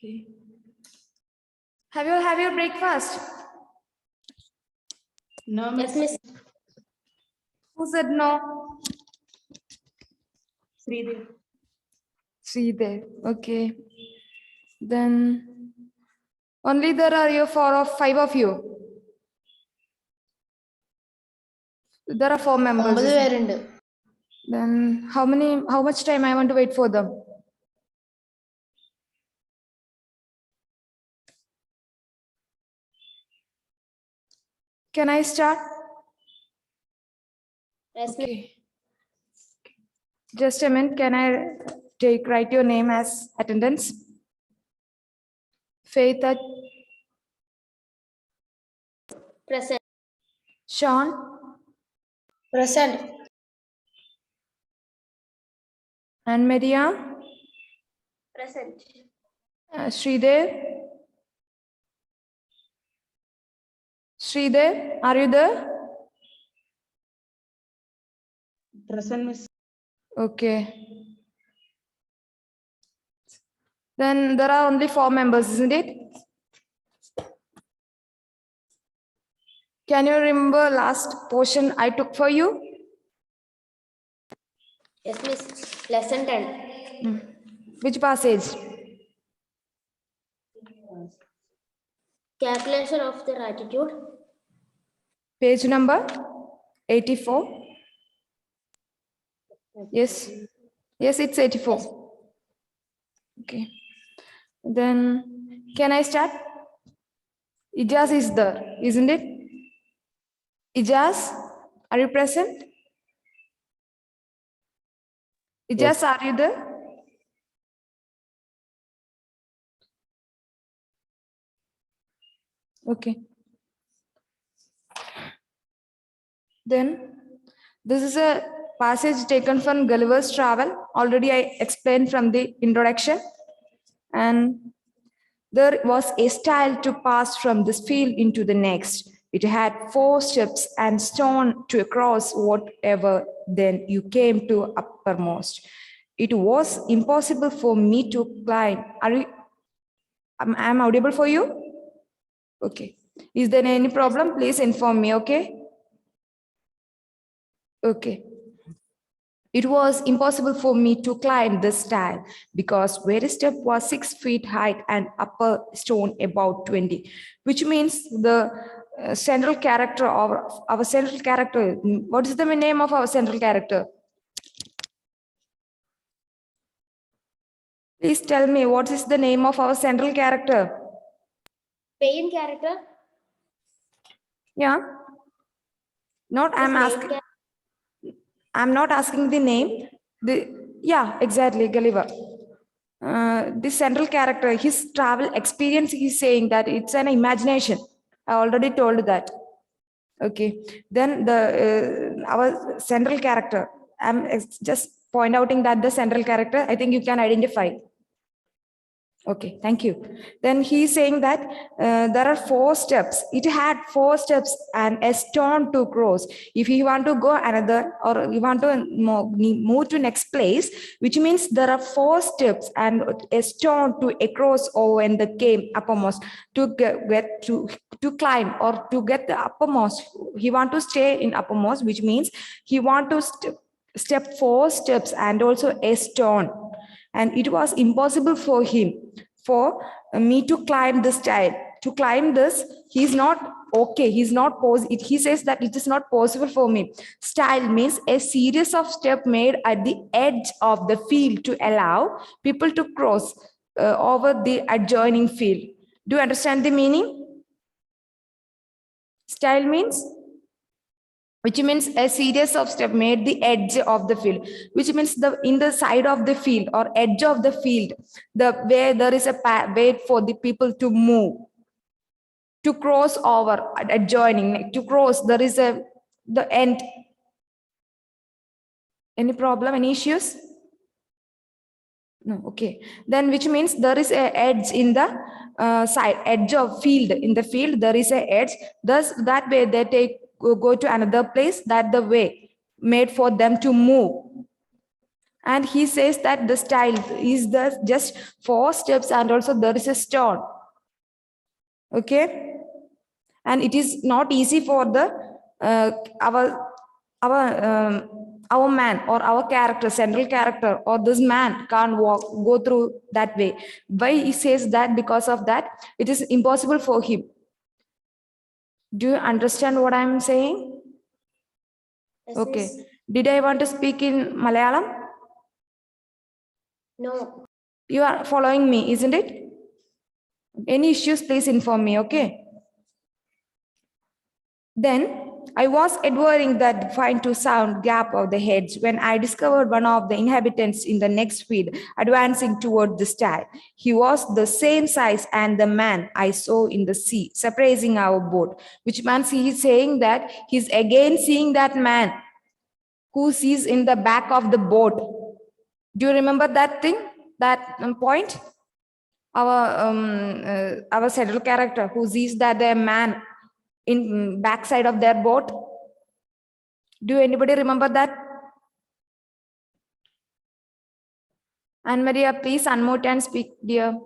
Okay. Have you had your breakfast? No, Yes, Miss. Miss. Who said no? Sridev. Sridev. Okay. Then only there are you four or five of you. There are 4 members. 9 പേരുണ്ട്. Then how much time I want to wait for them? Can I start? Yes, Miss. Okay. Just a minute. Can I write your name as attendance? Faith at Present. Sean, Present. and Maria, Present. Sridev. Sridev, are you there? Present, Miss. Okay. Then there are only 4 members, isn't it? Can you remember last portion I took for you? Yes, Miss. Lesson 10. Which passage? Calculation of their attitude. Page number 84. Yes. Yes, it's 84. Okay. Then can I start? Ijaz is there, isn't it? Ijaz, are you present? Ijaz, are you there? Okay. Then this is a passage taken from Gulliver's Travel. Already I explained from the introduction. And there was a stile to pass from this field into the next. It had 4 steps and stone to cross whatever. Then you came to uppermost. It was impossible for me to climb. I'm audible for you? Okay. Is there any problem? Please inform me, okay? Okay. It was impossible for me to climb this stile because very step was 6 feet high and upper stone about 20, which means the central character of our central character. What is the name of our central character? Please tell me what is the name of our central character? Main character. Yeah. Not I'm Main asking. I'm not asking the name. Yeah, exactly, Gulliver. The central character, his travel experience, he's saying that it's an imagination. I already told that. Okay. Then our central character, I'm just point outing that the central character, I think you can identify. Okay, thank you. Then he's saying that there are 4 steps. It had 4 steps and a stone to cross. If you want to go another or you want to move to next place, which means there are 4 steps and a stone to cross over in the cave uppermost to get to climb or to get the uppermost. He want to stay in uppermost, which means he want to step 4 steps and also a stone. And it was impossible for him, for me to climb this stile. To climb this, he's not okay. He's not he says that it is not possible for me. Stile means a series of steps made at the edge of the field to allow people to cross over the adjoining field. Do you understand the meaning? Stile means, which means a series of steps made the edge of the field, which means in the side of the field or edge of the field, where there is a way for the people to move, to cross over, adjoining, to cross, there is the end. Any problem, any issues? No, okay. Then which means there is a edge in the edge of field. In the field, there is a edge. Thus, that way they go to another place, that the way made for them to move. And he says that the stile is the just 4 steps and also there is a stone. Okay, and it is not easy for the our man or our character, central character, or this man can't go through that way. Why he says that? Because of that it is impossible for him. Do you understand what I'm saying? Yes, Okay. miss. Did I want to speak in Malayalam? No. You are following me, isn't it? Any issues, please inform me, okay? Then I was admiring that fine to sound gap of the hedge when I discovered one of the inhabitants in the next field advancing toward the stile. He was the same size and the man I saw in the sea, surprising our boat, which means he is saying that he's again seeing that man who sees in the back of the boat. Do you remember that thing, that point? Our central character who sees that the man in backside of their boat. Do anybody remember that? Anne Maria, please unmute and speak, dear.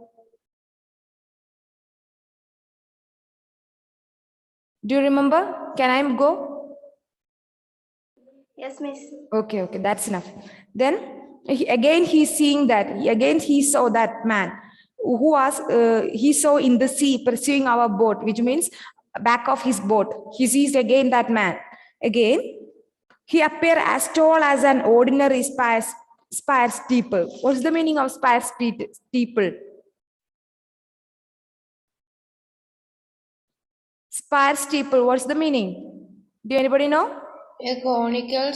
Do you remember? Can I go? Yes, miss. Okay, that's enough. Then again he's seeing that. Again he saw that man who was he saw in the sea pursuing our boat, which means back of his boat. He sees again that man. Again, he appeared as tall as an ordinary spire steeple. What's the meaning of spire steeple? Spire steeple, what's the meaning? Do anybody know? A conical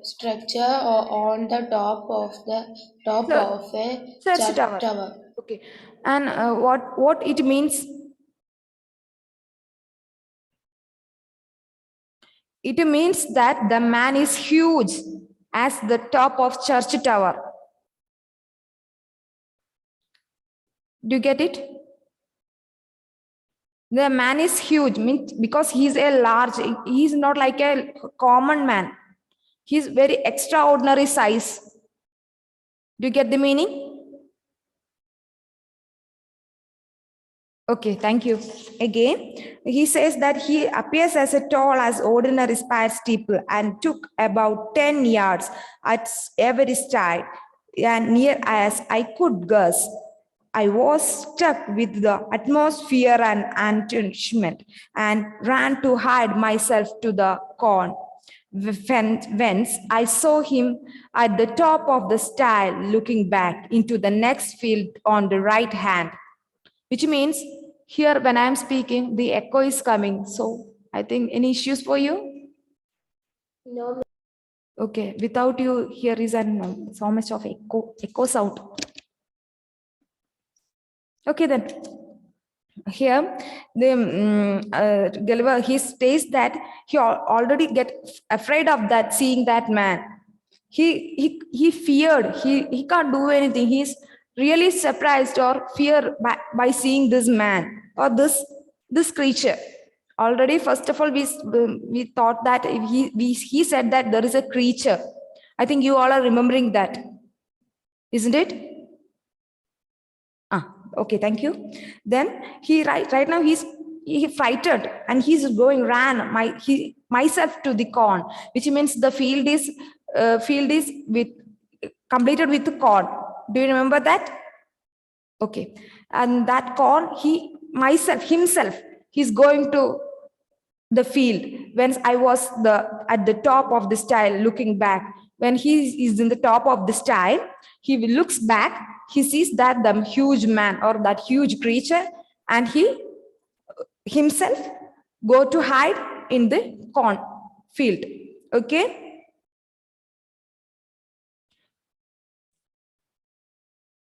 structure on the top of a Church tower. tower. Okay. And what it means? It means that the man is huge as the top of church tower. Do you get it? The man is huge because he's a large, he's not like a common man. He's very extraordinary size. Do you get the meaning? Okay, thank you. Again, he says that he appears as tall as ordinary spire steeple and took about 10 yards at every stride, and near as I could guess. I was struck with the atmosphere and astonishment and ran to hide myself to the corn. Whence I saw him at the top of the stile looking back into the next field on the right hand. Which means here when I'm speaking, the echo is coming. So I think any issues for you? No, miss. Okay, without you, here is so much of echo sound. Okay, then here the Gulliver, he states that he already get afraid of that, seeing that man. He feared. He can't do anything. He's really surprised or fear by seeing this man or this creature. Already, first of all, we thought that he said that there is a creature. I think you all are remembering that, isn't it? Okay, thank you. Then he right now he frightened and he's myself to the corn, which means the field is with completed with corn. Do you remember that? Okay, and that corn himself he's going to the field. When I was at the top of the stile looking back, when he is in the top of the stile, he looks back, he sees that the huge man or that huge creature, and he himself go to hide in the corn field. Okay.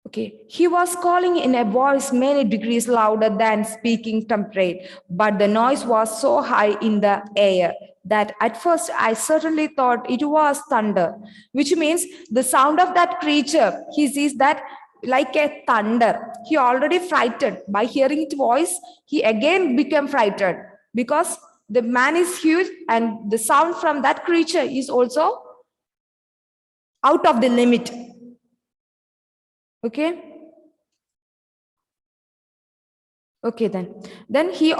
Okay, he was calling in a voice many degrees louder than speaking temperate, but the noise was so high in the air that at first I certainly thought it was thunder, which means the sound of that creature, he sees that like a thunder. He already frightened. By hearing its voice, he again became frightened because the man is huge and the sound from that creature is also out of the limit. Okay. Okay, then he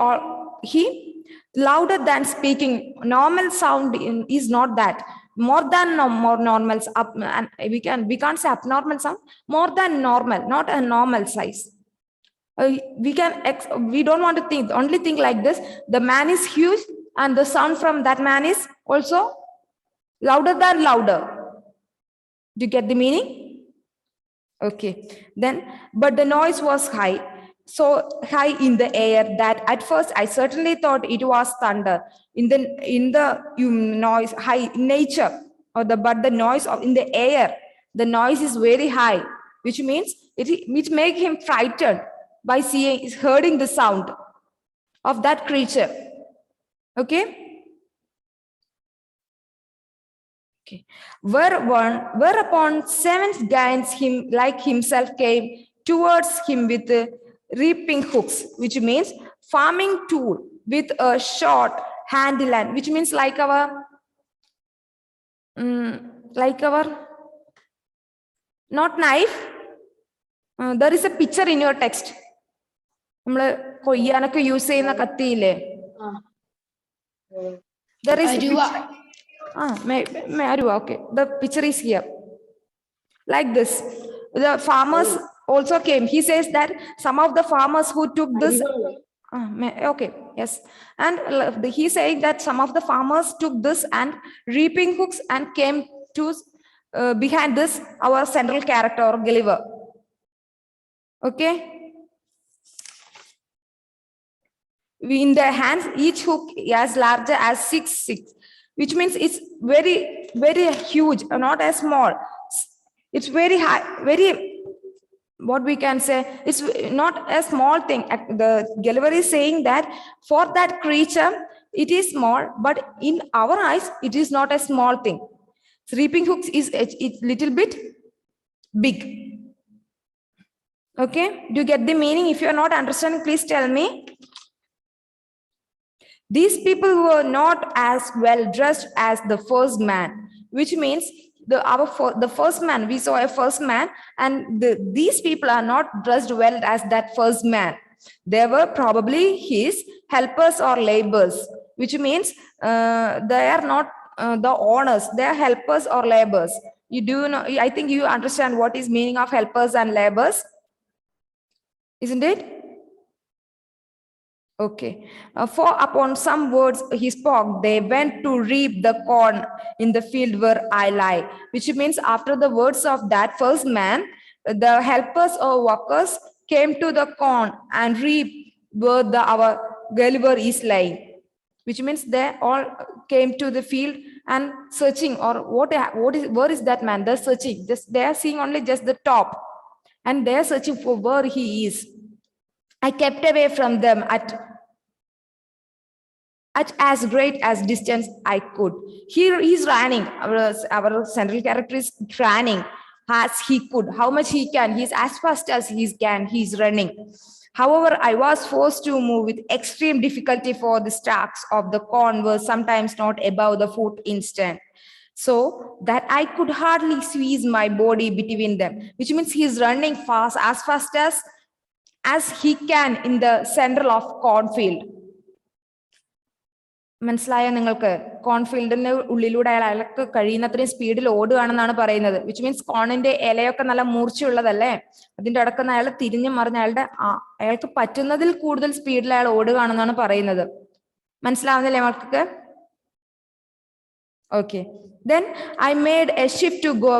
louder than speaking. Normal sound is not that. More than more normal up, and we can't say abnormal sound. More than normal, not a normal size. We don't want to think. Only think like this. The man is huge, and the sound from that man is also louder than louder. Do you get the meaning? Okay. Then, but the noise was high, so high in the air that at first I certainly thought it was thunder. In the noise high nature, but the noise of in the air, the noise is very high, which means it make him frightened by hearing the sound of that creature. Okay. Okay. Whereupon seven giants him like himself came towards him with reaping hooks, which means farming tool with a short handle, and which means like our not knife. There is a picture in your text. കൊയ്യാനൊക്കെ use ചെയ്യുന്ന കത്തിയില്ലേ? There is a picture. Okay. The picture is here. Like this. The farmers also came. He says that some of the farmers who took this. Okay. Yes. And he saying that some of the farmers took this and reaping hooks and came to behind this our central character Gulliver. Okay. In their hands, each hook as larger as 6'6", which means it's very, very huge, not as small. It's very high, very, what we can say, it's not a small thing. The Gulliver is saying that for that creature, it is small, but in our eyes, it is not a small thing. Reaping hooks is a little bit big. Okay, do you get the meaning? If you are not understanding, please tell me. These people were not as well dressed as the first man, which means the first man, we saw a first man, and these people are not dressed well as that first man. They were probably his helpers or laborers, which means they are not the owners, they are helpers or laborers. You do know, I think you understand what is meaning of helpers and laborers, isn't it? Okay. For upon some words he spoke, they went to reap the corn in the field where I lie, which means after the words of that first man, the helpers or workers came to the corn and reap where our Gulliver is lying, which means they all came to the field and searching, or where is that man? They're searching. They are seeing only just the top, and they are searching for where he is. I kept away from them at as great as distance I could. Here he's running. Our central character is running as he could. How much he can. He's as fast as he can. He's running. However, I was forced to move with extreme difficulty, for the stalks of the corn were sometimes not above the foot instant, so that I could hardly squeeze my body between them, which means he's running fast as he can in the center of cornfield. മനസ്സിലായോ നിങ്ങൾക്ക്? കോൺഫീൽഡിന്റെ ഉള്ളിലൂടെ അയാൾക്ക് കഴിയുന്നത്രയും സ്പീഡിൽ ഓടുകയാണെന്നാണ് പറയുന്നത്, which means കോണിന്റെ ഇലയൊക്കെ നല്ല മൂർച്ചയുള്ളതല്ലേ, അതിന്റെ അടക്കം അയാൾ തിരിഞ്ഞു മറിഞ്ഞ് അയാൾക്ക് പറ്റുന്നതിൽ കൂടുതൽ സ്പീഡിൽ അയാൾ ഓടുകയാണെന്നാണ് പറയുന്നത്. മനസ്സിലാവുന്നില്ലേ നിങ്ങൾക്ക്? Okay. Then I made a shift to go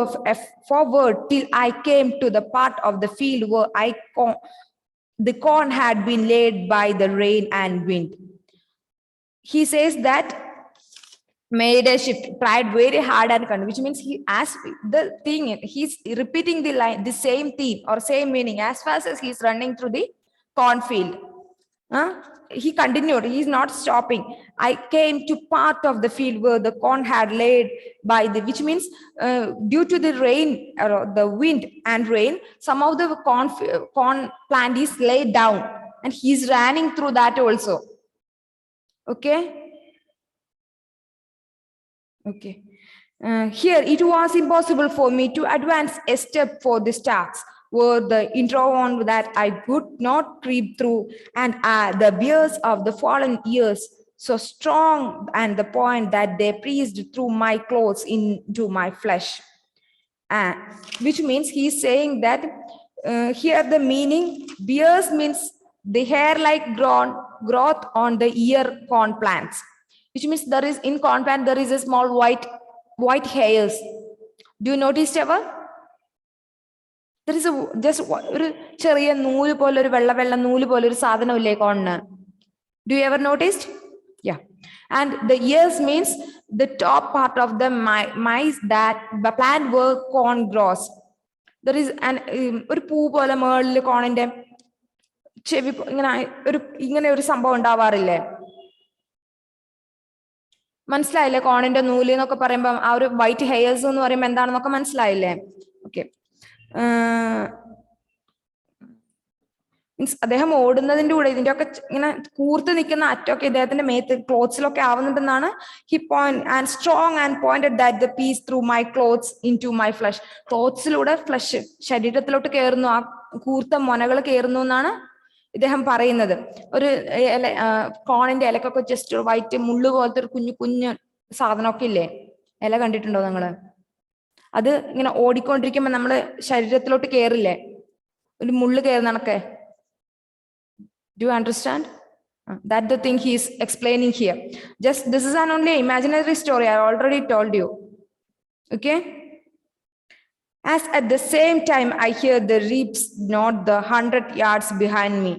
forward till I came to the part of the field where the corn had been laid by the rain and wind. He says that made a shift, tried very hard and which means he asked the thing, he's repeating the line, the same theme or same meaning as fast as he's running through the cornfield. He continued, he's not stopping. I came to part of the field where the corn had laid by which means due to the rain or the wind and rain, some of the corn plant is laid down, and he's running through that also. Okay. Here, it was impossible for me to advance a step for this task, were the intro on that I could not creep through, and the beers of the fallen years so strong, and the point that they pressed through my clothes into my flesh. Uh, which means he's saying that here the meaning beers means the hair like growth on the ear corn plants, which means there is in corn plant there is a small white hairs. Do you notice ever? There is a just ഒരു ചെറിയ നൂല് പോലെ ഒരു വെള്ള നൂല് പോലെ ഒരു സാധനമില്ലേ കോണിന്? Do you ever noticed? Yeah. And the ears means the top part of the maize that the plant where corn grows. There is an ഒരു പൂ പോലെ മേളില് കോണിന്റെ ചെവി ഇങ്ങനെ ഒരു സംഭവം ഉണ്ടാവാറില്ലേ? മനസ്സിലായില്ലേ? കോണിന്റെ നൂല് എന്നൊക്കെ പറയുമ്പോൾ ആ ഒരു വൈറ്റ് ഹെയർസ് എന്ന് പറയുമ്പോൾ എന്താണെന്നൊക്കെ മനസ്സിലായില്ലേ? ഓക്കെ. മീൻസ് അദ്ദേഹം ഓടുന്നതിന്റെ കൂടെ ഇതിന്റെ ഒക്കെ ഇങ്ങനെ കൂർത്ത് നിൽക്കുന്ന അറ്റൊക്കെ ഇദ്ദേഹത്തിന്റെ മേത്ത് ക്ലോത്ത്സിലൊക്കെ ആവുന്നുണ്ടെന്നാണ് he point and strong and pointed that the piece through my clothes into my flesh. ക്ലോത്ത്സിലൂടെ ഫ്ലഷ് ശരീരത്തിലോട്ട് കയറുന്നു, ആ കൂർത്ത മൊനകൾ കയറുന്നു എന്നാണ് ഇദ്ദേഹം പറയുന്നത്. ഒരു കോണിന്റെ ഇലക്കൊക്കെ ജസ്റ്റ് വൈറ്റ് മുള്ളു പോലത്തെ ഒരു കുഞ്ഞു സാധനമൊക്കെ ഇല്ലേ, ഇല കണ്ടിട്ടുണ്ടോ നിങ്ങള്? അത് ഇങ്ങനെ ഓടിക്കൊണ്ടിരിക്കുമ്പോ നമ്മള് ശരീരത്തിലോട്ട് കയറില്ലേ, ഒരു മുള്ളു കയറുന്നണക്കെ. Do you understand? That's the thing he is explaining here. Just this is an only imaginary story. I already told you. Okay. As at the same time, I hear the reaps not the 100 yards behind me.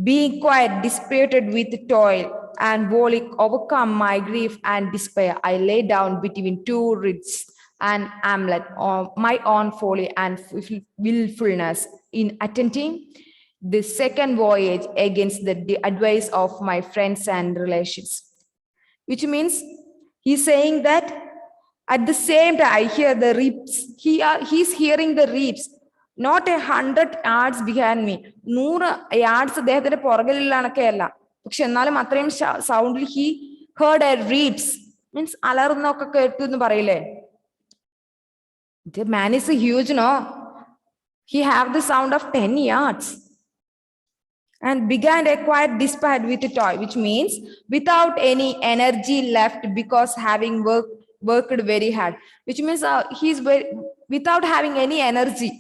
Being quite dissipated with toil and wholly overcome my grief and despair, I lay down between two ribs and amulet of my own folly and willfulness in attempting the second voyage against the advice of my friends and relations. Which means he's saying that at the same time I hear the reaps. He's hearing the reaps, not 100 yards behind me. 100 yards അദ്ദേഹത്തിന്റെ പുറകിലുള്ളണക്കെയല്ല, പക്ഷെ എന്നാലും അത്രയും സൗണ്ടിൽ he heard a reaps means അലർന്നൊക്കെ കേട്ടു എന്ന് പറയില്ലേ. The man is huge, no? He have the sound of 10 yards. And began a quiet dispute with the toy, which means without any energy left because having worked very hard. Which means without having any energy,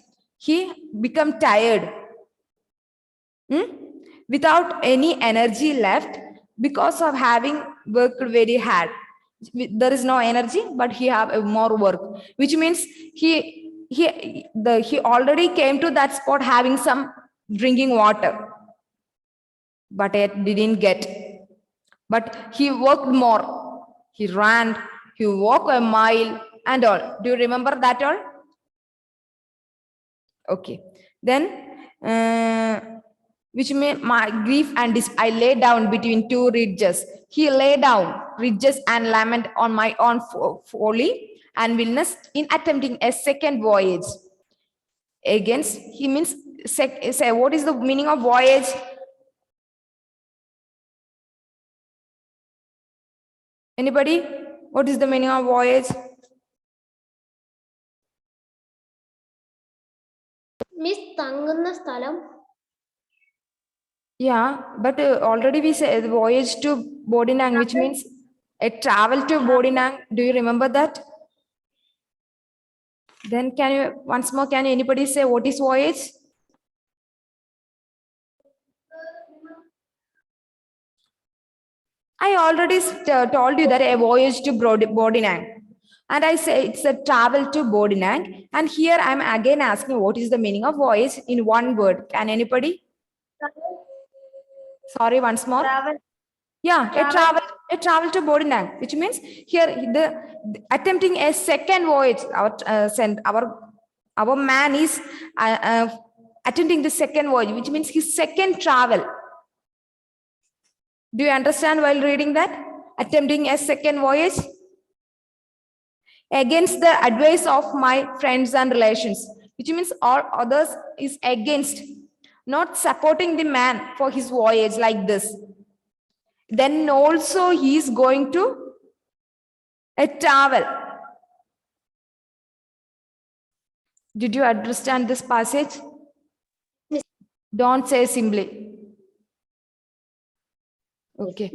he become tired. Without any energy left because of having worked very hard. There is no energy, but he have more work. Which means he already came to that spot having some drinking water, but it didn't get. But he worked more. He ran, he walked a mile and all. Do you remember that all? Okay. Then, which means my grief and I lay down between two ridges. He lay down ridges and lament on my own folly and willingness in attempting a second voyage. Against, he means, say, what is the meaning of voyage? Anybody? What is the meaning of voyage? Miss തങ്ങുന്ന സ്ഥലം. Yeah, but already we said voyage to Bodinang, which means a travel to Bodinang. Do you remember that? Then can you, once more, can anybody say what is voyage? I already told you that a voyage to Bodinang. And I say it's a travel to Bodinang. And here I'm again asking what is the meaning of voyage in one word. Can anybody? Sorry, once more. Travel. Yeah, a travel to Bodinang, which means here the attempting a second voyage. Our man is attempting the second voyage, which means his second travel. Do you understand while reading that? Attempting a second voyage against the advice of my friends and relations, which means all others is against, not supporting the man for his voyage like this. Then also he is going to A travel. Did you understand this passage? Don't say simply. Okay.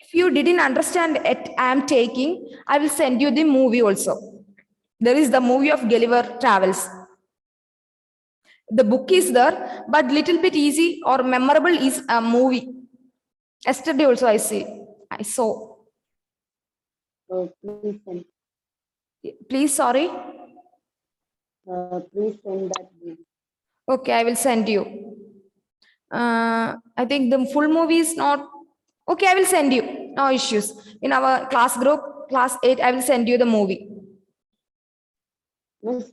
If you didn't understand it, I am taking, I will send you the movie also. There is the movie of Gulliver Travels. The book is there, but little bit easy or memorable is a movie. Yesterday also I saw. Please send. Please, sorry. Please send that link. Okay, I will send you. I think the full movie is not. Okay, I will send you. No issues. In our class group, class 8, I will send you the movie. Miss,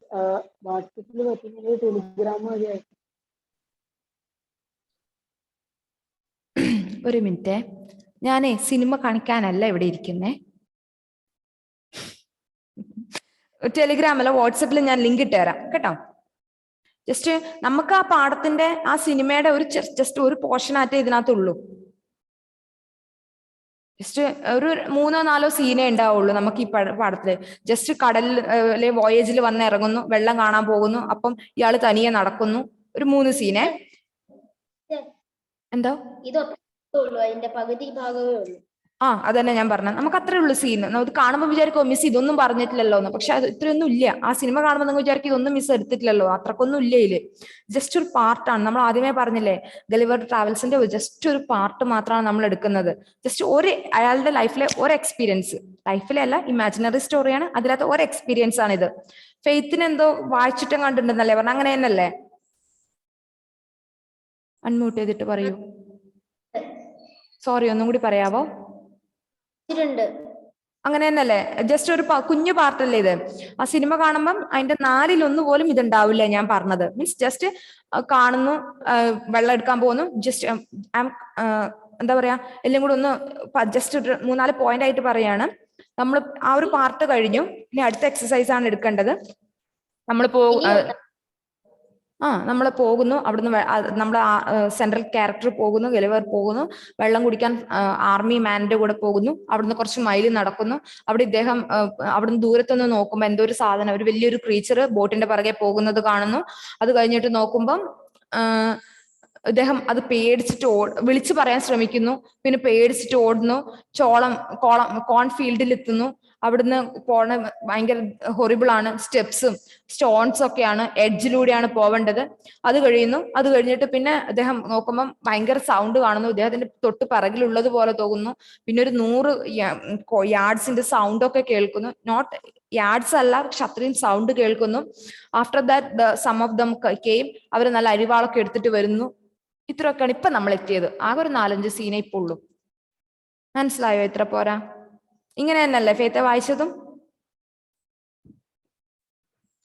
വാട്സപ്പിൽ പറ്റുന്നത് Telegram വഴി. ഒരു minute, ഞാനേ cinema കാണിക്കാനല്ല ഇവിടെ ഇരിക്കുന്നേ. ടെലിഗ്രാമല്ല, വാട്സപ്പിൽ ഞാൻ link ഇട്ട് തരാം കേട്ടോ. ജസ്റ്റ് നമുക്ക് ആ പാഠത്തിന്റെ ആ സിനിമയുടെ ഒരു ജസ്റ്റ് ഒരു പോർഷൻ ആറ്റേ ഇതിനകത്തുള്ളൂ. ജസ്റ്റ് ഒരു 3-4 സീനേ ഉണ്ടാവുള്ളൂ നമുക്ക് ഈ പാഠത്തില്. ജസ്റ്റ് കടലിലെ വോയേജിൽ വന്ന് ഇറങ്ങുന്നു, വെള്ളം കാണാൻ പോകുന്നു, അപ്പം ഇയാള് തനിയെ നടക്കുന്നു, ഒരു 3 സീനേ. എന്താ അതിന്റെ പകുതി ഭാഗമേ ഉള്ളൂ. അതന്നെ ഞാൻ പറഞ്ഞത്. നമുക്ക് അത്രേ ഉള്ളൂ സീൻ. നമുക്ക് കാണുമ്പോൾ വിചാരിക്കും മിസ് ഇതൊന്നും പറഞ്ഞിട്ടില്ലല്ലോ എന്ന്. പക്ഷെ അത് ഇത്രയൊന്നും ഇല്ല. ആ സിനിമ കാണുമ്പോൾ നിങ്ങൾ വിചാരിക്കും ഇതൊന്നും മിസ് എടുത്തിട്ടില്ലല്ലോ, അത്രക്കൊന്നും ഇല്ല ഇതില്. ജസ്റ്റ് ഒരു പാർട്ടാണ്. നമ്മൾ ആദ്യമേ പറഞ്ഞില്ലേ, ഗളിവർ ട്രാവൽസിന്റെ ജസ്റ്റ് ഒരു പാർട്ട് മാത്രമാണ് നമ്മൾ എടുക്കുന്നത്. ജസ്റ്റ് അയാളുടെ ലൈഫിലെ ഒരു എക്സ്പീരിയൻസ്, ലൈഫിലെ അല്ല, ഇമാജിനറി സ്റ്റോറിയാണ്, അതിനകത്ത് ഒരു എക്സ്പീരിയൻസ് ആണ് ഇത്. ഫെയ്ത്തിന് എന്തോ വായിച്ചിട്ടും കണ്ടിട്ടുണ്ടെന്നല്ലേ പറഞ്ഞ, അങ്ങനെ തന്നെയല്ലേ? അൺമ്യൂട്ട് ചെയ്തിട്ട് പറയൂ. സോറി, ഒന്നും കൂടി പറയാവോ? അങ്ങനെ തന്നെയല്ലേ? ജസ്റ്റ് ഒരു കുഞ്ഞു പാർട്ടല്ലേ ഇത്. ആ സിനിമ കാണുമ്പം അതിന്റെ 4/1 പോലും ഇതുണ്ടാവില്ല ഞാൻ പറഞ്ഞത്. മീൻസ് ജസ്റ്റ് കാണുന്നു, വെള്ളം എടുക്കാൻ പോകുന്നു, ജസ്റ്റ് എന്താ പറയാ, എല്ലാം കൂടെ ഒന്ന് ജസ്റ്റ് 3-4 പോയിന്റ് ആയിട്ട് പറയാണ്. നമ്മൾ ആ ഒരു പാർട്ട് കഴിഞ്ഞു. ഇനി അടുത്ത എക്സസൈസ് ആണ് എടുക്കേണ്ടത്. നമ്മൾ നമ്മൾ പോകുന്നു അവിടുന്ന്. നമ്മൾ സെൻട്രൽ ക്യാരക്ടർ പോകുന്നു, ഗളിവർ പോകുന്നു, വെള്ളം കുടിക്കാൻ ആർമി മാനിന്റെ കൂടെ പോകുന്നു. അവിടുന്ന് കുറച്ച് മൈൽ നടക്കുന്നു. അവിടെ ഇദ്ദേഹം അവിടുന്ന് ദൂരത്തൊന്ന് നോക്കുമ്പോൾ എന്തോ ഒരു സാധനം, ഒരു വലിയൊരു ക്രീച്ചർ ബോട്ടിന്റെ പിറകെ പോകുന്നത് കാണുന്നു. അത് കഴിഞ്ഞിട്ട് നോക്കുമ്പം ഇദ്ദേഹം അത് പേടിച്ചിട്ട് വിളിച്ചു പറയാൻ ശ്രമിക്കുന്നു, പിന്നെ പേടിച്ചിട്ട് ഓടുന്നു. കോൺഫീൽഡിൽ എത്തുന്നു. അവിടുന്ന് പോണ ഭയങ്കര ഹൊറിബിൾ ആണ്. സ്റ്റെപ്സും സ്റ്റോൺസ് ഒക്കെയാണ്, എഡ്ജിലൂടെയാണ് പോവേണ്ടത്. അത് കഴിയുന്നു. അത് കഴിഞ്ഞിട്ട് പിന്നെ അദ്ദേഹം നോക്കുമ്പം ഭയങ്കര സൗണ്ട് കാണുന്നു. ഇദ്ദേഹത്തിന്റെ തൊട്ട് പിറകിലുള്ളത് പോലെ തോന്നുന്നു. പിന്നെ ഒരു 100 യാർഡ്സിന്റെ സൗണ്ട് ഒക്കെ കേൾക്കുന്നു. നോട്ട് യാർഡ്സ് അല്ല, പക്ഷെ അത്രയും സൗണ്ട് കേൾക്കുന്നു. After that some of them came. അവർ നല്ല അരിവാളൊക്കെ എടുത്തിട്ട് വരുന്നു. ഇത്രയൊക്കെയാണ് ഇപ്പൊ നമ്മൾ എത്തിയത്. ആകെ ഒരു 4-5 സീനേ ഇപ്പൊ ഉള്ളൂ. മനസ്സിലായോ? ഇത്ര പോരാ? ഇങ്ങനെ തന്നെയല്ലേ ഫേത്ത വായിച്ചതും?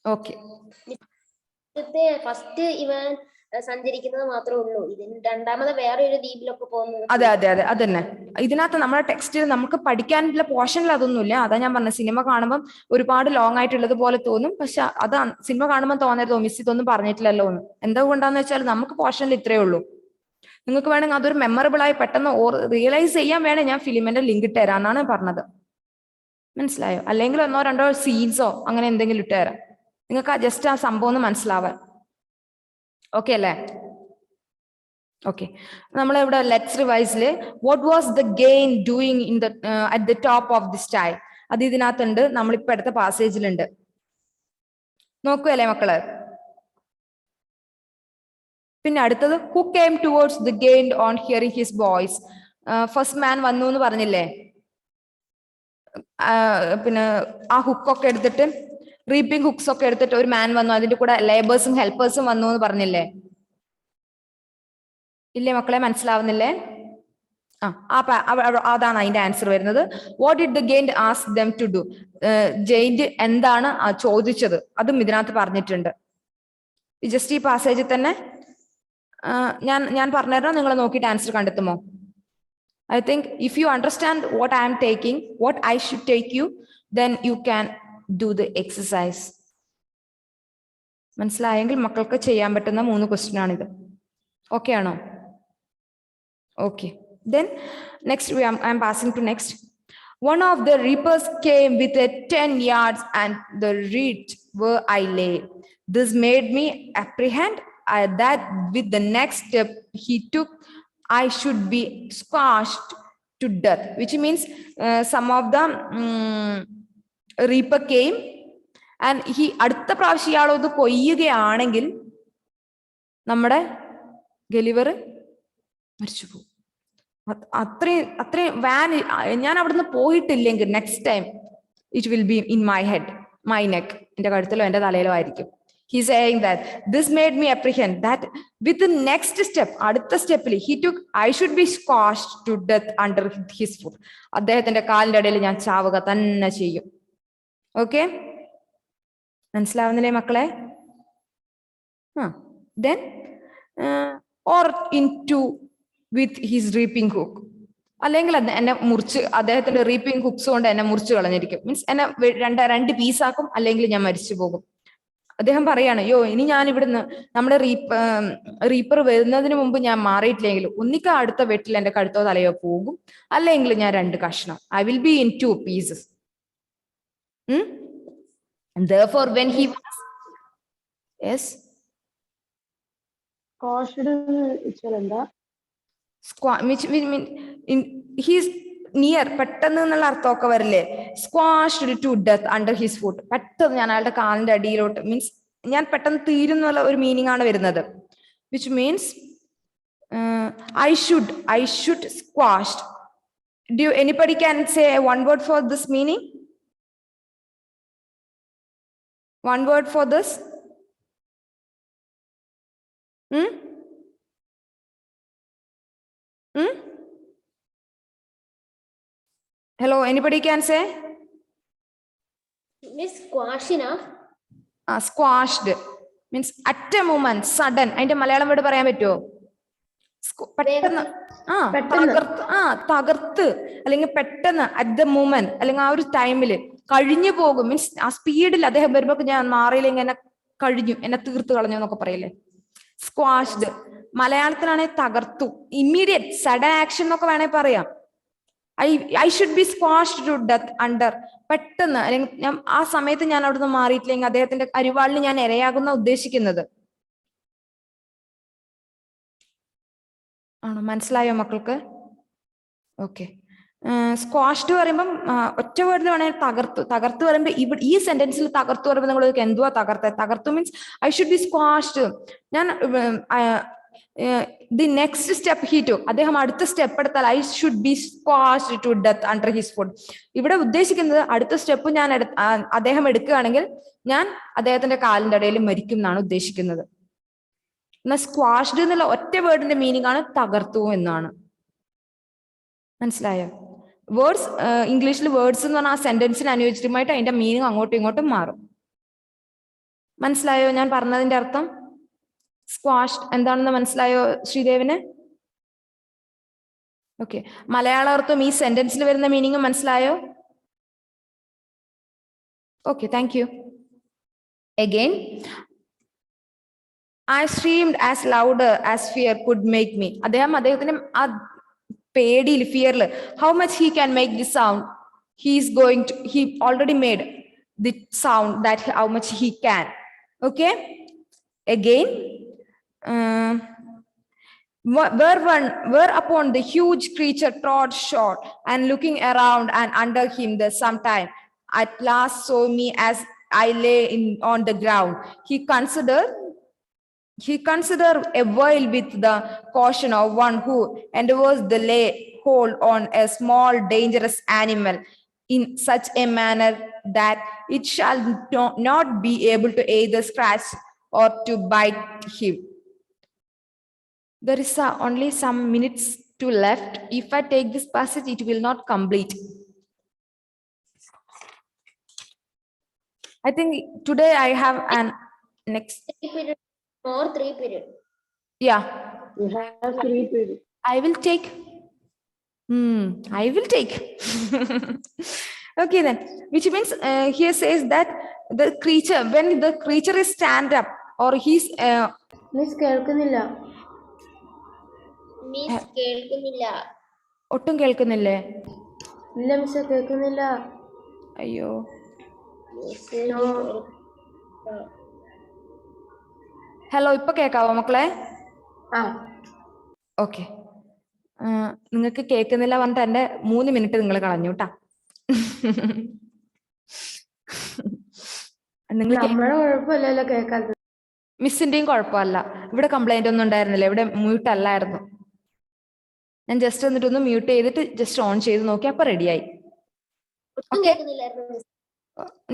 ഓക്കെ. ഫസ്റ്റ് ഇവൻ സഞ്ചരിക്കുന്നത് മാത്രമേ ഉള്ളൂ. ഇതിന് രണ്ടാമത് വേറെ ഒരു ദ്വീപിലൊക്കെ പോകുന്നത്. അതെ, അതന്നെ. ഇതിനകത്ത് നമ്മുടെ ടെക്സ്റ്റിൽ നമുക്ക് പഠിക്കാനുള്ള പോർഷനിൽ അതൊന്നുമില്ല. അതാ ഞാൻ പറഞ്ഞത്. സിനിമ കാണുമ്പോൾ ഒരുപാട് ലോങ് ആയിട്ടുള്ളത് പോലെ തോന്നും. പക്ഷെ അത് സിനിമ കാണുമ്പോൾ തോന്നരുതോ മിസ് ഇതൊന്നും പറഞ്ഞിട്ടില്ലല്ലോ എന്ന്. എന്തുകൊണ്ടാന്ന് വെച്ചാൽ നമുക്ക് പോർഷനിൽ ഇത്രയേ ഉള്ളൂ. നിങ്ങൾക്ക് വേണമെങ്കിൽ അതൊരു മെമ്മറബിൾ ആയി പെട്ടെന്ന് റിയലൈസ് ചെയ്യാൻ വേണേ ഞാൻ ഫിലിമിന്റെ ലിങ്ക് ഇട്ട് തരാന്നാണ് പറഞ്ഞത്. മനസ്സിലായോ? അല്ലെങ്കിൽ 1-2 സീൻസോ അങ്ങനെ എന്തെങ്കിലും ഇട്ട് തരാം. നിങ്ങൾക്ക് ജസ്റ്റ് ആ സംഭവം ഒന്ന് മനസ്സിലാവാൻ. ഓക്കെ അല്ലേ? ഓക്കെ. നമ്മളിവിടെ ലെറ്റ്സ് റിവൈസില് what was the gain doing in the at the top of the sty, അത് ഇതിനകത്തുണ്ട്. നമ്മളിപ്പോ അടുത്ത പാസേജിലുണ്ട്. നോക്കുകയല്ലേ മക്കള്? പിന്നെ അടുത്തത് who came towards the gain on hearing his voice. First man വന്നു എന്ന് പറഞ്ഞില്ലേ? പിന്നെ ആ ഹുക്കൊക്കെ എടുത്തിട്ട്, റീപ്പിംഗ് ഹുക്സ് ഒക്കെ എടുത്തിട്ട് ഒരു മാൻ വന്നു. അതിന്റെ കൂടെ ലേബേഴ്സും ഹെൽപ്പേഴ്സും വന്നു എന്ന് പറഞ്ഞില്ലേ? ഇല്ലേ മക്കളെ? മനസ്സിലാവുന്നില്ലേ? അതാണ് അതിന്റെ ആൻസർ വരുന്നത്. What did the giant ask them to do. Giant എന്താണ് ചോദിച്ചത്, അതും ഇതിനകത്ത് പറഞ്ഞിട്ടുണ്ട്. ജസ്റ്റ് ഈ പാസേജിൽ തന്നെ ഞാൻ പറഞ്ഞുതരാം, നിങ്ങൾ നോക്കിയിട്ട് answer കണ്ടെത്തുമോ? I think if you understand what I am taking, what I should take you, then you can do the exercise. മനസ്സിലായെങ്കിൽ മക്കൾക്ക് ചെയ്യാൻ പറ്റുന്ന 3 ക്വസ്റ്റ്യൻ ആണിത്. ഓക്കെ ആണോ? Okay. Then next I am passing to next. One of the reapers came with a 10 yards and the reach where I lay. This made me apprehend that with the next step he took, I should be squashed to death, which means some of the reaper came and he അടുത്ത പ്രാവശ്യം ഇയാളത് കൊയ്യുകയാണെങ്കിൽ നമ്മുടെ Gulliver മരിച്ചു പോകും. അത്രയും ഞാൻ അവിടുന്ന് പോയിട്ടില്ലെങ്കിൽ next time it will be in my head, my neck, എന്റെ കഴുത്തിലോ എന്റെ തലയിലോ ആയിരിക്കും. He saying that this made me apprehend that with the next step, അടുത്ത സ്റ്റെപ്പിൽ he took, I should be squashed to death under his foot. അദ്ദേഹത്തിന്റെ കാലിന്റെ ഇടയിൽ ഞാൻ ചാവുക തന്നെ ചെയ്യും. ഓക്കെ, മനസ്സിലാവുന്നില്ലേ മക്കളെ? Then or into with his reaping hook, അല്ലെങ്കിൽ എന്നെ മുറിച്ച് അദ്ദേഹത്തിന്റെ റീപ്പിംഗ് ഹുക്സ് കൊണ്ട് എന്നെ മുറിച്ച് കളഞ്ഞിരിക്കും. മീൻസ് എന്നെ രണ്ട് പീസാക്കും, അല്ലെങ്കിൽ ഞാൻ മരിച്ചു പോകും. അദ്ദേഹം പറയാണ്, ഇനി ഞാൻ ഇവിടുന്ന് നമ്മുടെ റീപ്പർ വരുന്നതിന് മുമ്പ് ഞാൻ മാറിയിട്ടില്ലെങ്കിൽ ഒന്നിക്ക അടുത്ത വെട്ടിൽ എന്റെ കഴുത്തോ തലയോ പോകും, അല്ലെങ്കിൽ ഞാൻ 2 കഷ്ണം. I will be in 2 pieces. And therefore when he was, yes, squashed എന്താ? He's near, പെട്ടെന്ന് എന്നുള്ള അർത്ഥമൊക്കെ വരില്ലേ? Squashed to death under his foot. പെട്ടെന്ന് ഞാൻ അയാളുടെ കാലിന്റെ അടിയിലോട്ട്, മീൻസ് ഞാൻ പെട്ടെന്ന് തീരുന്നുള്ള ഒരു മീനിങ് ആണ് വരുന്നത്. Which means I should squashed. Do anybody can say one word for this meaning? One word for this? Hello, anybody can say? Miss Squashina. Squashed means at a moment, sudden. അതിന്റെ Malayalam word പറയാൻ പറ്റുമോ? പെട്ടെന്ന് തകർത്ത്, അല്ലെങ്കിൽ പെട്ടെന്ന് at the moment, അല്ലെങ്കിൽ ആ ഒരു ടൈമില് കഴിഞ്ഞു പോകും. മീൻസ് ആ സ്പീഡിൽ അദ്ദേഹം വരുമ്പോ ഞാൻ മാറിയില്ലെങ്കിൽ എന്നെ കഴിഞ്ഞു, എന്നെ തീർത്ത് കളഞ്ഞു എന്നൊക്കെ പറയില്ലേ? സ്ക്വാഷ്ഡ് മലയാളത്തിലാണെങ്കിൽ തകർത്തു, ഇമ്മീഡിയറ്റ് സഡൻ ആക്ഷൻ എന്നൊക്കെ വേണേ പറയാം. I should be squashed to death under, പെട്ടെന്ന്, അല്ലെങ്കിൽ ഞാൻ ആ സമയത്ത് ഞാൻ അവിടുന്ന് മാറിയിട്ടില്ലെങ്കിൽ അദ്ദേഹത്തിന്റെ അരിവാളിന് ഞാൻ ഇരയാകുന്ന ഉദ്ദേശിക്കുന്നത്. ആണോ? മനസ്സിലായോ മക്കൾക്ക്? ഓക്കെ. സ്ക്വാഷ്ഡ് പറയുമ്പം ഒറ്റ വേർഡിൽ വേണമെങ്കിൽ തകർത്ത് പറയുമ്പോ ഈ സെന്റൻസിൽ തകർത്തു പറയുമ്പോൾ നിങ്ങൾ എന്തുവാ തകർത്തു means I should be squashed. ഞാൻ the next step he took, അദ്ദേഹം അടുത്ത സ്റ്റെപ്പ് എടുത്താൽ I should be squashed to death under his foot. ഇവിടെ ഉദ്ദേശിക്കുന്നത് അടുത്ത സ്റ്റെപ്പ് ഞാൻ അദ്ദേഹം എടുക്കുകയാണെങ്കിൽ ഞാൻ അദ്ദേഹത്തിന്റെ കാലിന്റെ ഇടയിൽ മരിക്കും എന്നാണ് ഉദ്ദേശിക്കുന്നത്. എന്നാൽ സ്ക്വാഷ്ഡ് എന്നുള്ള ഒറ്റ വേർഡിന്റെ മീനിങ് ആണ് തകർത്തു എന്നാണ്. മനസ്സിലായോ? വേർഡ്സ് ഇംഗ്ലീഷിൽ വേർഡ്സ് എന്ന് പറഞ്ഞാൽ ആ സെന്റൻസിന് അനുയോജ്യമായിട്ട് അതിന്റെ മീനിങ് അങ്ങോട്ടും ഇങ്ങോട്ടും മാറും. മനസ്സിലായോ ഞാൻ പറഞ്ഞതിന്റെ അർത്ഥം? സ്ക്വാഷ് എന്താണെന്ന് മനസ്സിലായോ ശ്രീദേവിന്? ഓക്കെ. മലയാള അർത്ഥം ഈ സെന്റൻസിൽ വരുന്ന മീനിങ് മനസ്സിലായോ? Okay, thank you. Again, I screamed as louder as fear could make me. അദ്ദേഹത്തിന്റെ ആ പേടിയിൽ, ഫിയറിൽ, how much he can make this sound, he already made the sound that how much he can. Okay, again, whereupon the huge creature trod short and looking around and under him the sometime at last saw me as I lay on the ground. He considered a while with the caution of one who endeavors to lay hold on a small dangerous animal in such a manner that it shall not be able to either scratch or to bite him. There is only some minutes to left. If I take this passage, it will not complete. I think today I have an next 3 period or 3 period. Yeah. You have 3 periods. I will take. Okay then, which means here says that the creature, when the creature is stand up or he's miss കേൾക്കുന്നില്ല. Miss കേൾക്കുന്നില്ല. ഒട്ടും കേൾക്കുന്നില്ലേ? ഇല്ല മിസ്സേ കേൾക്കുന്നില്ല. അയ്യോ. Message No. Hello, ഇപ്പൊ കേക്കാവോ മക്കളെ? ആ ഓക്കെ. നിങ്ങൾക്ക് കേൾക്കുന്നില്ല പറഞ്ഞിട്ട് എന്റെ 3 മിനിറ്റ് നിങ്ങൾ കളഞ്ഞു കേട്ടാ. നിങ്ങൾ നമ്മളെ കുഴപ്പമില്ലല്ലോ കേൾക്കാത്തത്. മിസ്സിന്റെയും കുഴപ്പമല്ല. ഇവിടെ കംപ്ലൈന്റ് ഒന്നും ഉണ്ടായിരുന്നില്ല. ഇവിടെ മ്യൂട്ട് അല്ലായിരുന്നു. ഞാൻ ജസ്റ്റ് എന്നിട്ട് ഒന്ന് മ്യൂട്ട് ചെയ്തിട്ട് ജസ്റ്റ് ഓൺ ചെയ്ത് നോക്കി, അപ്പൊ റെഡിയായി. ഒട്ടും കേൾക്കുന്നില്ലായിരുന്നു മിസ്.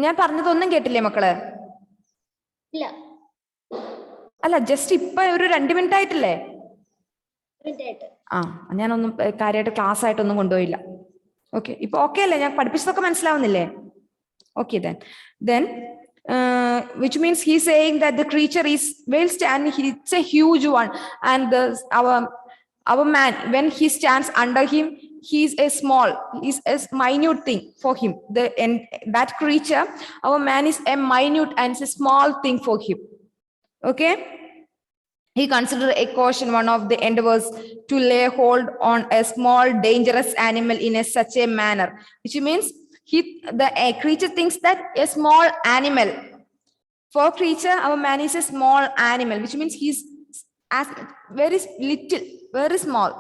ഞാൻ പറഞ്ഞതൊന്നും കേട്ടില്ലേ മക്കള്? ഇല്ല, അല്ല, ജസ്റ്റ് ഇപ്പൊ ഒരു 2 മിനിറ്റ് ആയിട്ടില്ലേ? മിനിറ്റായിട്ട്. ആ, ഞാനൊന്നും കാര്യമായിട്ട് ക്ലാസ് ആയിട്ടൊന്നും കൊണ്ടുപോയില്ല. ഓക്കെ, ഇപ്പൊ ഓക്കെ അല്ലേ? ഞാൻ പഠിപ്പിച്ചതൊക്കെ മനസ്സിലാവുന്നില്ലേ? Okay, then which means he's saying that the creature is well stand, it's a huge one, and our man, when he stands under him, he's a minute thing for him. And that creature, our man, is a minute and it's a small thing for him. Okay, he considered a caution one of the endeavors to lay hold on a small dangerous animal in such a manner, which means the creature thinks that a small animal, for creature our man is a small animal, which means he's as very little, very small,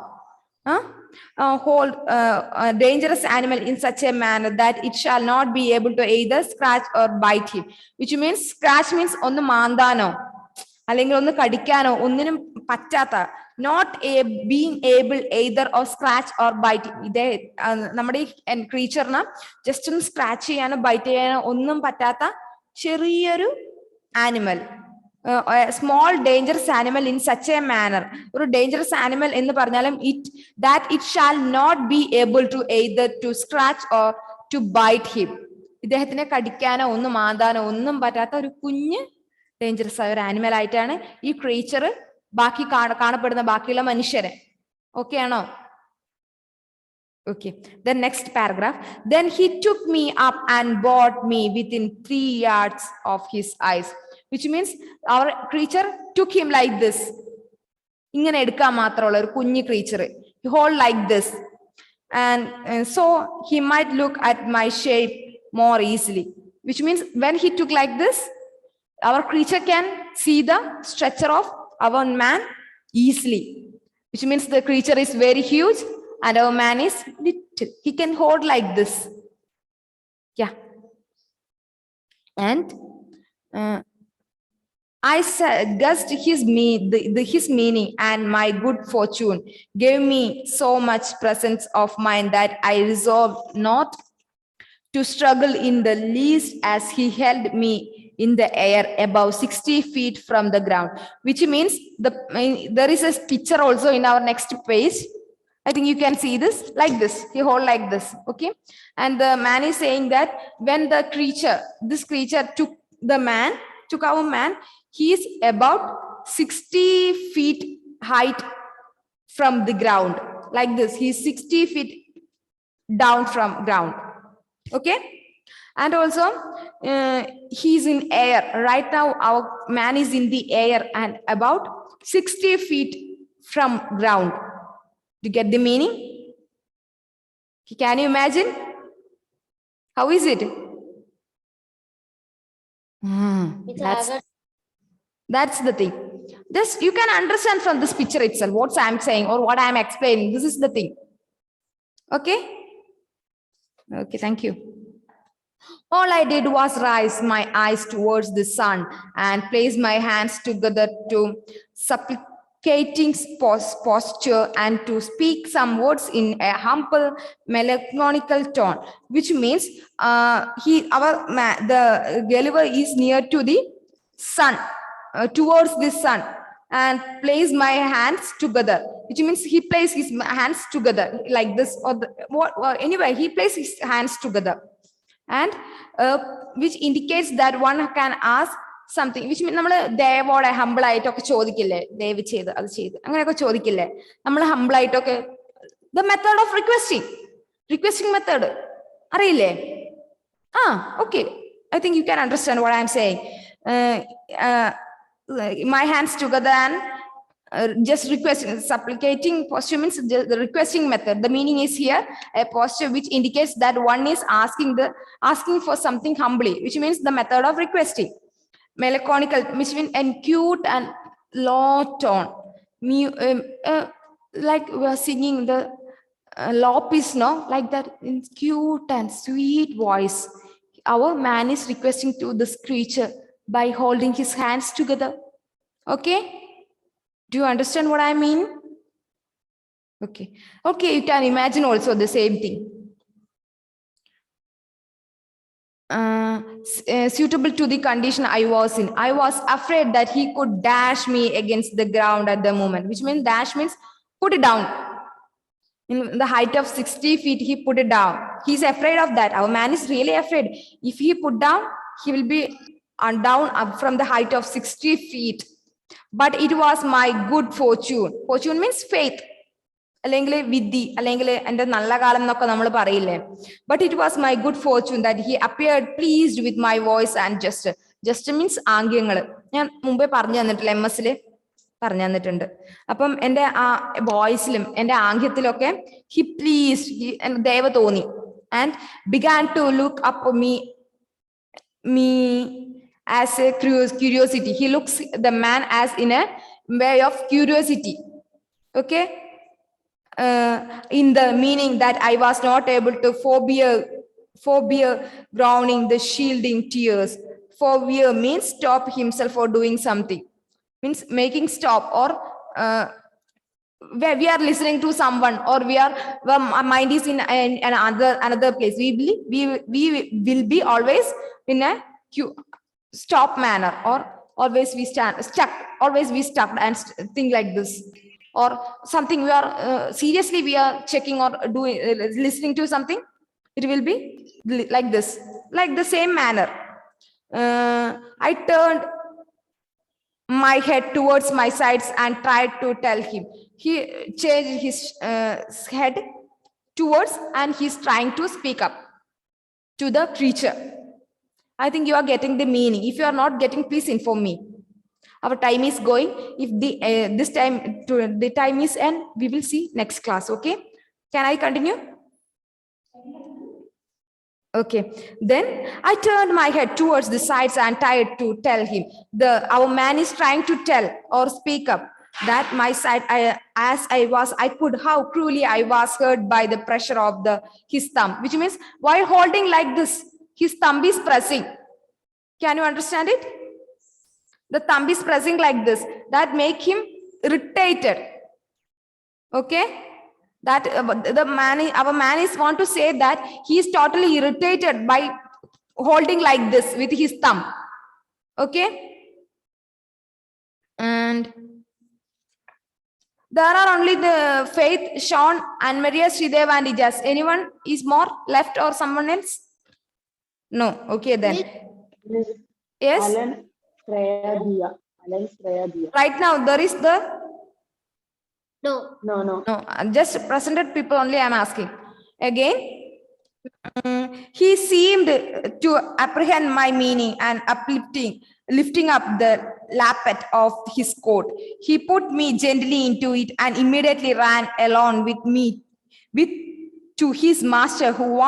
hold a dangerous animal in such a manner that it shall not be able to either scratch or bite him, which means scratch means ഒന്ന് മാന്താനോ അല്ലെങ്കിൽ ഒന്ന് കടിക്കാനോ ഒന്നിനും പറ്റാത്ത, not being able either or scratch or bite. ഇതേ നമ്മുടെ ഈ ക്രീച്ചറിന് ജസ്റ്റ് ഒന്ന് സ്ക്രാച്ച് ചെയ്യാനോ ബൈറ്റ് ചെയ്യാനോ ഒന്നും പറ്റാത്ത ചെറിയൊരു animal, small dangerous animal in such a manner. ഒരു ഡേഞ്ചറസ് ആനിമൽ എന്ന് പറഞ്ഞാലും it shall not be able to either to scratch or to bite him. ഇദ്ദേഹത്തിനെ കടിക്കാനോ ഒന്നും മാന്താനോ ഒന്നും പറ്റാത്ത ഒരു കുഞ്ഞ് ഡേഞ്ചറസ് ആയ ഒരു ആനിമൽ ആയിട്ടാണ് ഈ ക്രീച്ചർ ബാക്കി കാണപ്പെടുന്ന ബാക്കിയുള്ള മനുഷ്യരെ. ഓക്കെ ആണോ? Okay, the next paragraph. Then he took me up and brought me within 3 yards of his eyes, which means our creature took him like this. ഇങ്ങനെ എടുക്കാൻ മാത്രമുള്ള ഒരു കുഞ്ഞു creature, hold like this, and so he might look at my shape more easily, which means when he took like this, our creature can see the structure of our man easily, which means the creature is very huge and our man is little. He can hold like this. Yeah. And I guessed his meaning, and my good fortune gave me so much presence of mind that I resolved not to struggle in the least as he held me in the air above 60 feet from the ground, which means there is a picture also in our next page. I think you can see this like this. He hold like this. Okay, and the man is saying that when this creature took our man, he is about 60 feet height from the ground, like this. He is 60 feet down from ground. Okay, and also he's in air right now. Our man is in the air and about 60 feet from ground. Do you get the meaning? Can you imagine? How is it? That's the thing. Just you can understand from this picture itself what I'm saying or what I'm explaining. This is the thing. Okay, thank you. All I did was raise my eyes towards the sun and place my hands together to supplicating posture and to speak some words in a humble melancholical tone, which means the Gulliver is near to the sun, towards the sun, and place my hands together, which means he placed his hands together like this, or anyway he placed his hands together, and which indicates that one can ask something, which means നമ്മൾ ദയവോടെ humble ആയിട്ടൊക്കെ ചോദിക്കില്ലേ, ദയവ് ചെയ്ത് അത് ചെയ്ത് അങ്ങനെയൊക്കെ ചോദിക്കില്ലേ നമ്മൾ humble ആയിട്ടൊക്കെ. The method of requesting method അറിയില്ലേ? Okay, I think you can understand what I am saying. My hands together and just requesting, supplicating posture means just the requesting method. The meaning is here a posture which indicates that one is asking for something humbly, which means the method of requesting. Melancholical, which means and cute and low tone. Like we are singing the low piece, no, like that in cute and sweet voice. Our man is requesting to this creature by holding his hands together. Okay. Do you understand what I mean? Okay. Okay, you can imagine also the same thing. Suitable to the condition I was in. I was afraid that he could dash me against the ground at the moment, which means dash means put it down. In the height of 60 feet, he put it down. He's afraid of that. Our man is really afraid. If he put down, he will be down up from the height of 60 feet. But it was my good fortune. Fortune means faith. അല്ലെങ്കിൽ വിധി അല്ലെങ്കിൽ എൻ്റെ നല്ല കാലം എന്നൊക്കെ നമ്മൾ പറയില്ലേ. But it was my good fortune that he appeared pleased with my voice and gesture. Gesture means ആംഗ്യങ്ങൾ. ഞാൻ മുമ്പേ പറഞ്ഞു തന്നിട്ടില്ല, MS പറഞ്ഞു തന്നിട്ടുണ്ട്. അപ്പം എൻ്റെ ആ വോയിസിലും എൻ്റെ ആംഗ്യത്തിലൊക്കെ he pleased, ദയവ് തോന്നി, and began to look up me as a curiosity. He looks the man as in a way of curiosity. Okay. In the meaning that I was not able to forbear drowning the shielding tears. Forbear means stop himself for doing something. Means making stop, or where we are listening to someone, or our mind is in another place. We will be always in a stop manner, or always we stuck and think like this, or something we are seriously we are checking or doing listening to something. It will be like this, like the same manner. I turned my head towards my sides and tried to tell him. He changed his head towards, and he's trying to speak up to the creature. I think you are getting the meaning. If you are not getting, please inform me. Our time is going. If the time is end, we will see next class. Okay, can I continue? Okay, then I turned my head towards the sides and tried to tell him. Our man is trying to tell or speak up that my side, I could, how cruelly I was hurt by the pressure of his thumb, which means while holding like this, his thumb is pressing. Can you understand it? The thumb is pressing like this. That make him irritated. Okay? That our man is want to say that he is totally irritated by holding like this with his thumb. Okay? And there are only the Faith, Sean, and Maria, Sridev, and Ijaz. Anyone is more left, or someone else? No. Okay then. Yes. Alan Shreyadiya. Right now there is the No. No. just presented people only. I am asking again. He seemed to apprehend my meaning and lifting up the lappet of his coat. He put me gently into it and immediately ran along with me to his master, who